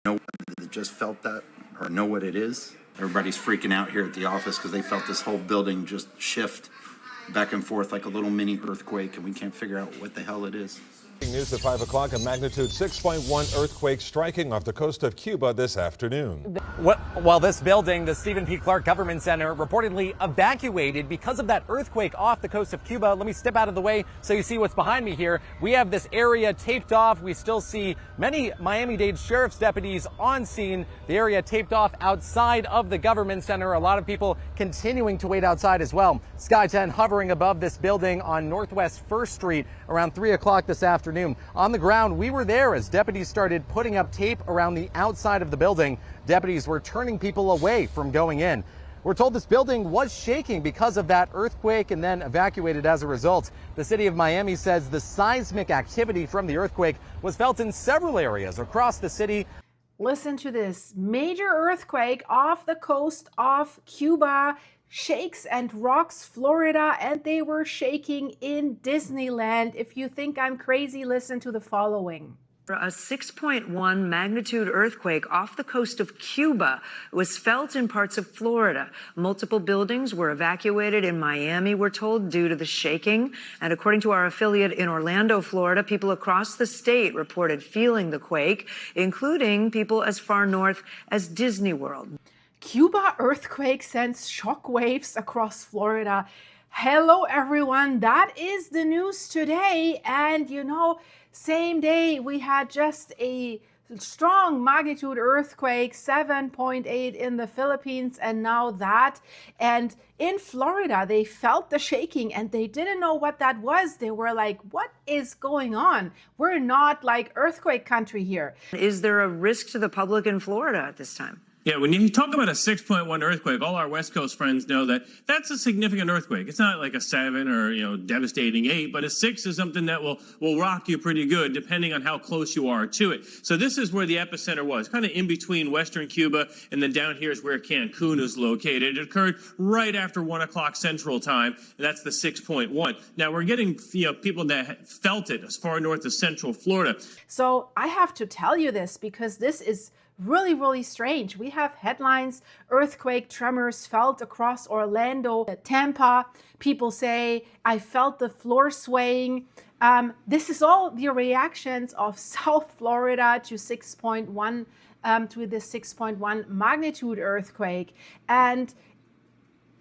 know that just felt that or know what it is. Everybody's freaking out here at the office because they felt this whole building just shift back and forth like a little mini earthquake, and we can't figure out what the hell it is. News at 5 o'clock, a magnitude 6.1 earthquake striking off the coast of Cuba this afternoon. Well, this building, the Stephen P. Clark Government Center, reportedly evacuated because of that earthquake off the coast of Cuba. Let me step out of the way so you see what's behind me here. We have this area taped off. We still see many Miami-Dade sheriff's deputies on scene. The area taped off outside of the Government Center. A lot of people continuing to wait outside as well. Sky 10 hovering above this building on Northwest 1st Street around 3 o'clock this afternoon. On the ground, we were there as deputies started putting up tape around the outside of the building. Deputies were turning people away from going in. We're told this building was shaking because of that earthquake and then evacuated as a result. The city of Miami says the seismic activity from the earthquake was felt in several areas across the city. Listen to this. Major earthquake off the coast of Cuba shakes and rocks Florida, and they were shaking in Disneyland. If you think I'm crazy, listen to the following. A 6.1 magnitude earthquake off the coast of Cuba was felt in parts of Florida. Multiple buildings were evacuated in Miami, we're told, due to the shaking. And according to our affiliate in Orlando, Florida, people across the state reported feeling the quake, including people as far north as Disney World. Cuba earthquake sends shockwaves across Florida. Hello, everyone. That is the news today. And you know, same day we had just a strong magnitude earthquake, 7.8 in the Philippines, and now that. And in Florida, they felt the shaking and they didn't know what that was. They were like, what is going on? We're not like earthquake country here. Is there a risk to the public in Florida at this time? Yeah, when you talk about a 6.1 earthquake, all our West Coast friends know that that's a significant earthquake. It's not like a 7 or, devastating 8, but a 6 is something that will rock you pretty good depending on how close you are to it. So this is where the epicenter was, kind of in between western Cuba, and then down here is where Cancun is located. It occurred right after 1 o'clock Central Time, and that's the 6.1. Now we're getting people that felt it as far north as Central Florida. So I have to tell you this because this is really, really strange. We have headlines, earthquake tremors felt across Orlando, Tampa. People say, I felt the floor swaying. This is all the reactions of South Florida to 6.1, to the 6.1 magnitude earthquake. And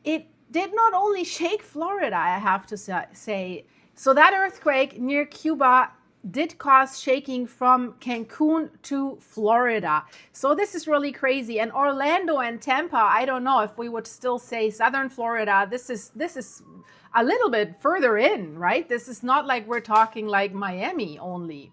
it did not only shake Florida, I have to say. So that earthquake near Cuba did cause shaking from Cancun to Florida. So this is really crazy. And Orlando and Tampa, I don't know if we would still say southern Florida. This is a little bit further in, right? This is not like we're talking like Miami only.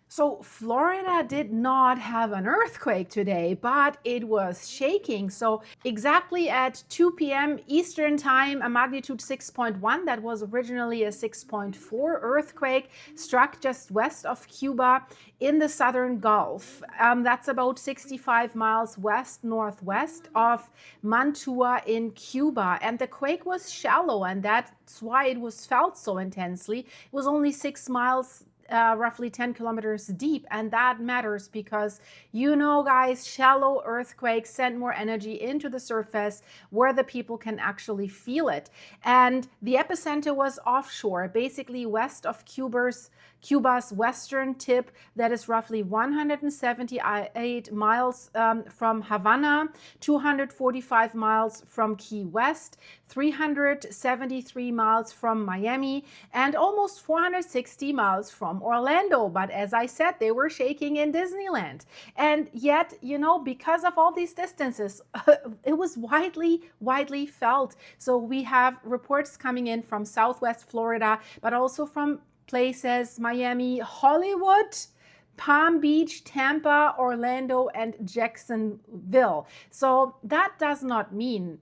So Florida did not have an earthquake today, but it was shaking. So exactly at 2 p.m. Eastern time, a magnitude 6.1 that was originally a 6.4 earthquake struck just west of Cuba in the southern Gulf. That's about 65 miles west-northwest of Mantua in Cuba. And the quake was shallow, and that's why it was felt so intensely. It was only 6 miles roughly 10 kilometers deep, and that matters because guys, shallow earthquakes send more energy into the surface where the people can actually feel it. And the epicenter was offshore, basically west of Cuba's western tip, that is roughly 178 miles from Havana, 245 miles from Key West, 373 miles from Miami, and almost 460 miles from Orlando. But as I said, they were shaking in Disneyland. And yet, because of all these distances, it was widely felt. So we have reports coming in from Southwest Florida, but also from places Miami, Hollywood, Palm Beach, Tampa, Orlando, and Jacksonville. So that does not mean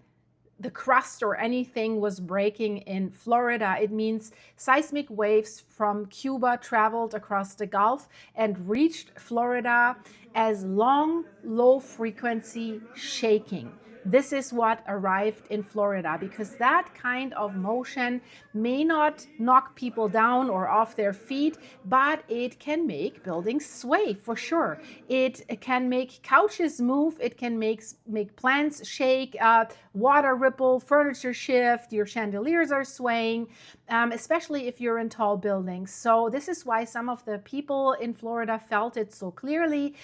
the crust or anything was breaking in Florida. It means seismic waves from Cuba traveled across the Gulf and reached Florida as long, low frequency shaking. This is what arrived in Florida, because that kind of motion may not knock people down or off their feet, but it can make buildings sway for sure. It can make couches move. It can make plants shake, water ripple, furniture shift, your chandeliers are swaying, especially if you're in tall buildings. So this is why some of the people in Florida felt it so clearly,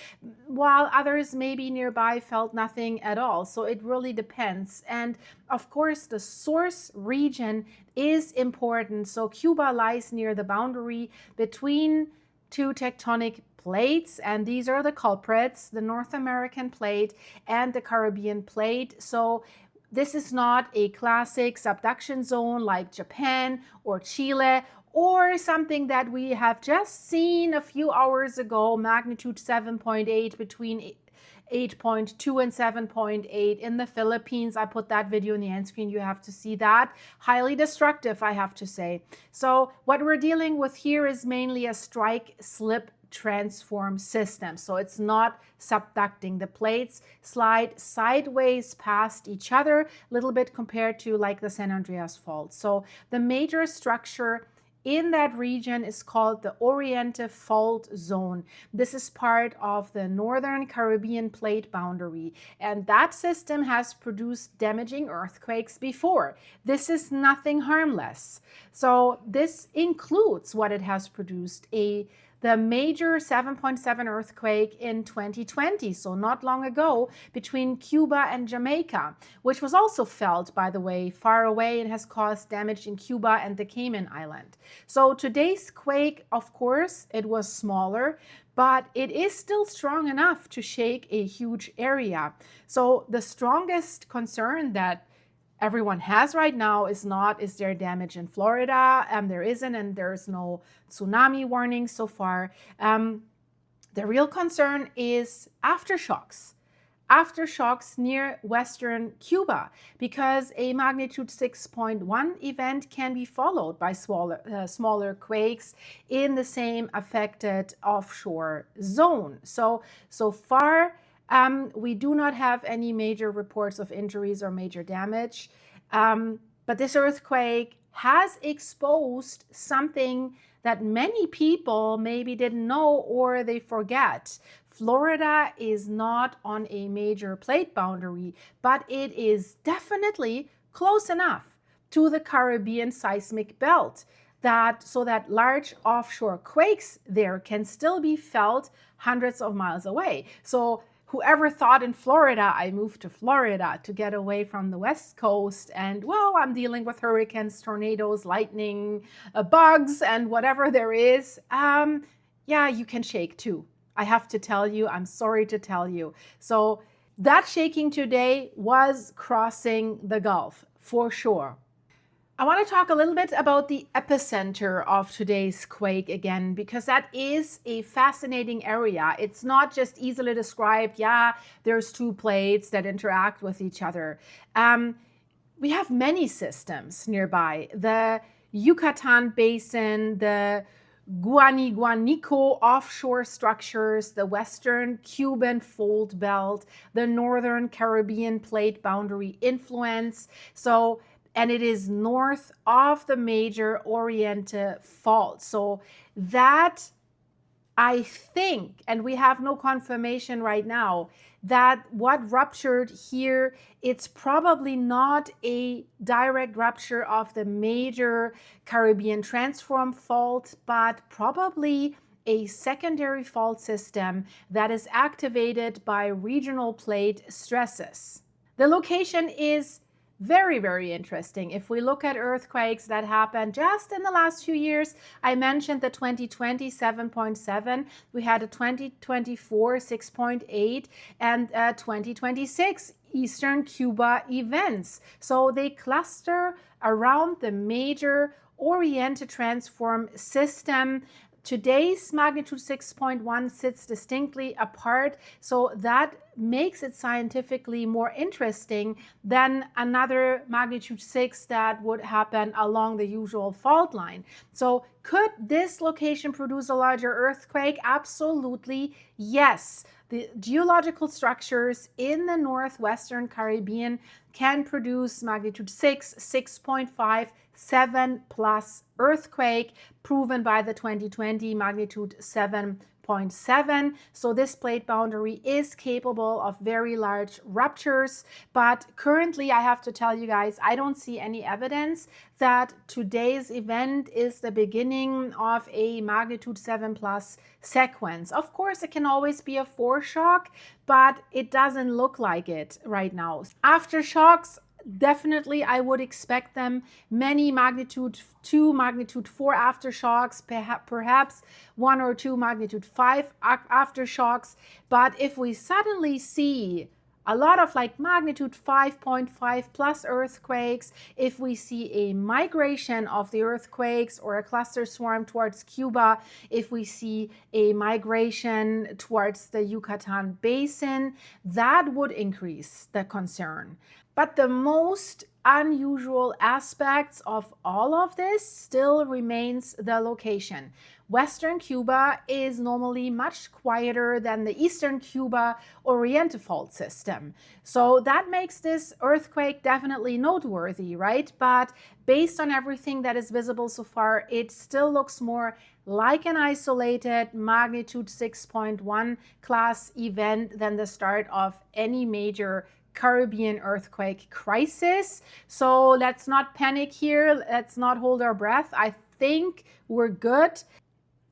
while others maybe nearby felt nothing at all. So it really depends. And of course, the source region is important. So Cuba lies near the boundary between two tectonic plates, and these are the culprits, the North American plate and the Caribbean plate. So this is not a classic subduction zone like Japan or Chile, or something that we have just seen a few hours ago, magnitude 7.8 between 8.2 and 7.8 in the Philippines. I put that video in the end screen. You have to see that. Highly destructive, I have to say. So what we're dealing with here is mainly a strike slip transform system. So it's not subducting. The plates slide sideways past each other, a little bit compared to like the San Andreas Fault. So the major structure in that region is called the Oriente Fault Zone. This is part of the Northern Caribbean plate boundary, and that system has produced damaging earthquakes before. This is nothing harmless. So this includes what it has produced, the major 7.7 earthquake in 2020, so not long ago, between Cuba and Jamaica, which was also felt, by the way, far away and has caused damage in Cuba and the Cayman Island. So today's quake, of course, it was smaller, but it is still strong enough to shake a huge area. So the strongest concern that everyone has right now is there damage in Florida? There isn't, and there's no tsunami warning so far. The real concern is aftershocks near western Cuba, because a magnitude 6.1 event can be followed by smaller quakes in the same affected offshore zone. So far, we do not have any major reports of injuries or major damage, but this earthquake has exposed something that many people maybe didn't know or they forget. Florida is not on a major plate boundary, but it is definitely close enough to the Caribbean seismic belt so that large offshore quakes there can still be felt hundreds of miles away. So whoever thought in Florida, I moved to Florida to get away from the West Coast, and well, I'm dealing with hurricanes, tornadoes, lightning, bugs, and whatever there is. Yeah, you can shake too. I have to tell you, I'm sorry to tell you. So that shaking today was crossing the Gulf for sure. I want to talk a little bit about the epicenter of today's quake again, because that is a fascinating area. It's not just easily described, yeah, there's two plates that interact with each other. We have many systems nearby. The Yucatán Basin, the Guanico offshore structures, the Western Cuban Fold Belt, the Northern Caribbean plate boundary influence. And it is north of the major Oriente Fault. So that, I think, and we have no confirmation right now, that what ruptured here, it's probably not a direct rupture of the major Caribbean transform fault, but probably a secondary fault system that is activated by regional plate stresses. The location is very, very interesting. If we look at earthquakes that happened just in the last few years, I mentioned the 2020 7.7, we had a 2024 6.8, and 2026 Eastern Cuba events. So they cluster around the major Oriente transform system Today's magnitude 6.1 sits distinctly apart, so that makes it scientifically more interesting than another magnitude 6 that would happen along the usual fault line. So could this location produce a larger earthquake? Absolutely yes. The geological structures in the northwestern Caribbean can produce magnitude 6, 6.5, 7 plus earthquake, proven by the 2020 magnitude 7.7. So this plate boundary is capable of very large ruptures, but currently I have to tell you guys, I don't see any evidence that today's event is the beginning of a magnitude 7 plus sequence. Of course, it can always be a foreshock, but it doesn't look like it right now. Aftershocks, definitely I would expect them. Many magnitude 2, magnitude 4 aftershocks, perhaps 1 or 2 magnitude 5 aftershocks. But if we suddenly see a lot of like magnitude 5.5 plus earthquakes, if we see a migration of the earthquakes or a cluster swarm towards Cuba, if we see a migration towards the Yucatán basin, that would increase the concern. But the most unusual aspects of all of this still remains the location. Western Cuba is normally much quieter than the Eastern Cuba Oriental fault system. So that makes this earthquake definitely noteworthy, right? But based on everything that is visible so far, it still looks more like an isolated magnitude 6.1 class event than the start of any major Caribbean earthquake crisis. So let's not panic here. Let's not hold our breath. I think we're good.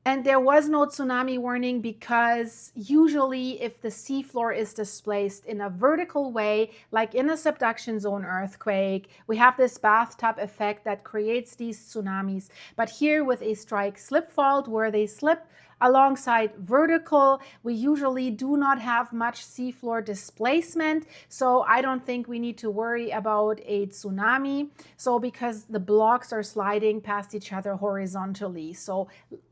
And there was no tsunami warning because usually if the seafloor is displaced in a vertical way, like in a subduction zone earthquake, we have this bathtub effect that creates these tsunamis. But here with a strike slip fault where they slip alongside vertical, we usually do not have much seafloor displacement. So I don't think we need to worry about a tsunami. So because the blocks are sliding past each other horizontally. So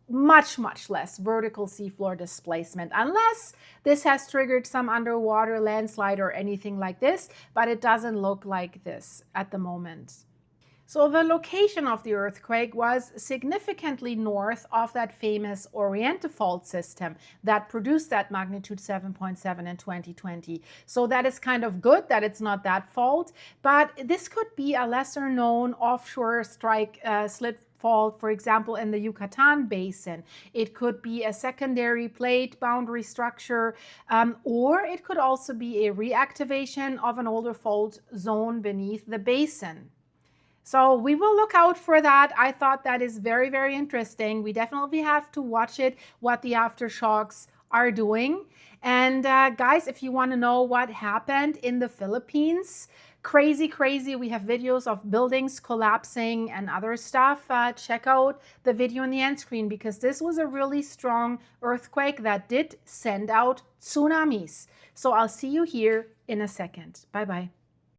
much less vertical seafloor displacement, unless this has triggered some underwater landslide or anything like this, but it doesn't look like this at the moment. So the location of the earthquake was significantly north of that famous Oriental fault system that produced that magnitude 7.7 in 2020. So that is kind of good that it's not that fault, but this could be a lesser known offshore strike slip fault, for example, in the Yucatán basin. It could be a secondary plate boundary structure, or it could also be a reactivation of an older fault zone beneath the basin. So we will look out for that. I thought that is very, very interesting. We definitely have to watch it, what the aftershocks are doing. And guys, if you want to know what happened in the Philippines, crazy. We have videos of buildings collapsing and other stuff. Check out the video on the end screen because this was a really strong earthquake that did send out tsunamis. So I'll see you here in a second. Bye-bye.